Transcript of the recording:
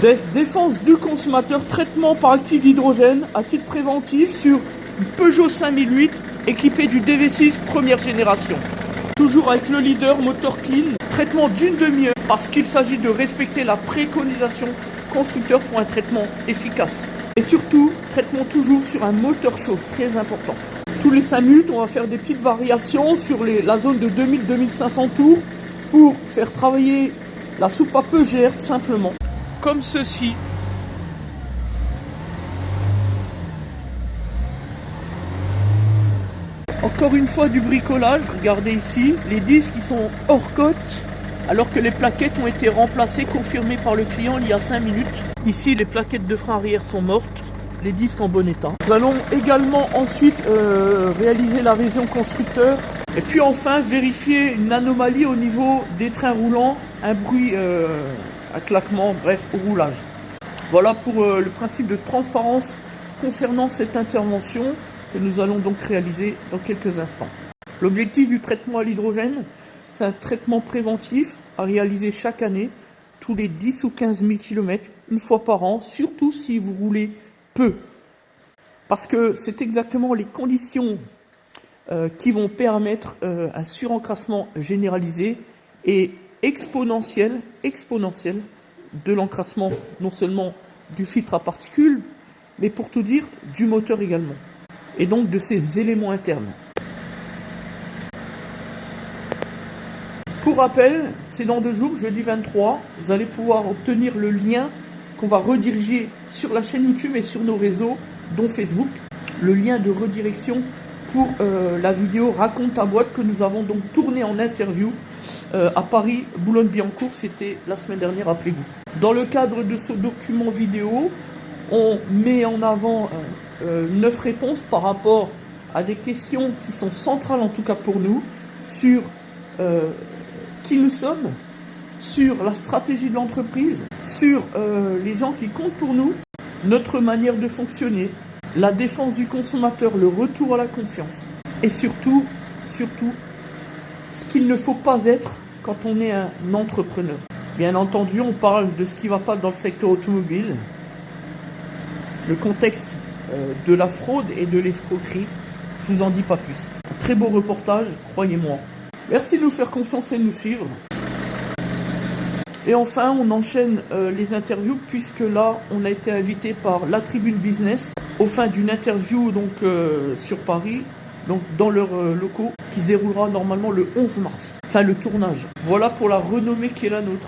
Défense du consommateur, traitement par actif d'hydrogène à titre préventif sur une Peugeot 5008 équipée du DV6 première génération. Toujours avec le leader moteur clean, traitement d'une demi-heure parce qu'il s'agit de respecter la préconisation constructeur pour un traitement efficace. Et surtout, traitement toujours sur un moteur chaud, très important. Tous les 5 minutes, on va faire des petites variations sur la zone de 2000-2500 tours pour faire travailler la soupape EGR simplement, comme ceci. Encore une fois du bricolage, regardez ici, les disques qui sont hors cote, alors que les plaquettes ont été remplacées, confirmées par le client il y a 5 minutes. Ici, les plaquettes de frein arrière sont mortes, les disques en bon état. Nous allons également ensuite réaliser la révision constructeur. Et puis enfin, vérifier une anomalie au niveau des trains roulants, un bruit, un claquement, bref, au roulage. Voilà pour le principe de transparence concernant cette intervention que nous allons donc réaliser dans quelques instants. L'objectif du traitement à l'hydrogène, c'est un traitement préventif à réaliser chaque année, tous les 10 ou 15 000 km, une fois par an, surtout si vous roulez peu. Parce que c'est exactement les conditions qui vont permettre un surencrassement généralisé et exponentiel de l'encrassement, non seulement du filtre à particules, mais pour tout dire, du moteur également. Et donc de ces éléments internes. Pour rappel, c'est dans 2 jours, jeudi 23, vous allez pouvoir obtenir le lien qu'on va rediriger sur la chaîne YouTube et sur nos réseaux, dont Facebook, le lien de redirection pour la vidéo Raconte ta boîte que nous avons donc tournée en interview à Paris, Boulogne-Billancourt, c'était la semaine dernière, rappelez-vous. Dans le cadre de ce document vidéo, on met en avant 9 réponses par rapport à des questions qui sont centrales, en tout cas pour nous, sur qui nous sommes, sur la stratégie de l'entreprise, sur les gens qui comptent pour nous, notre manière de fonctionner, la défense du consommateur, le retour à la confiance. Et surtout, ce qu'il ne faut pas être quand on est un entrepreneur. Bien entendu, on parle de ce qui ne va pas dans le secteur automobile, le contexte de la fraude et de l'escroquerie, je vous en dis pas plus. Un très beau reportage, croyez-moi. Merci de nous faire confiance et de nous suivre. Et enfin, on enchaîne les interviews puisque là, on a été invité par La Tribune Business au fin d'une interview donc sur Paris, donc dans leurs locaux, qui se déroulera normalement le 11 mars. Enfin, le tournage. Voilà pour la renommée qui est la nôtre.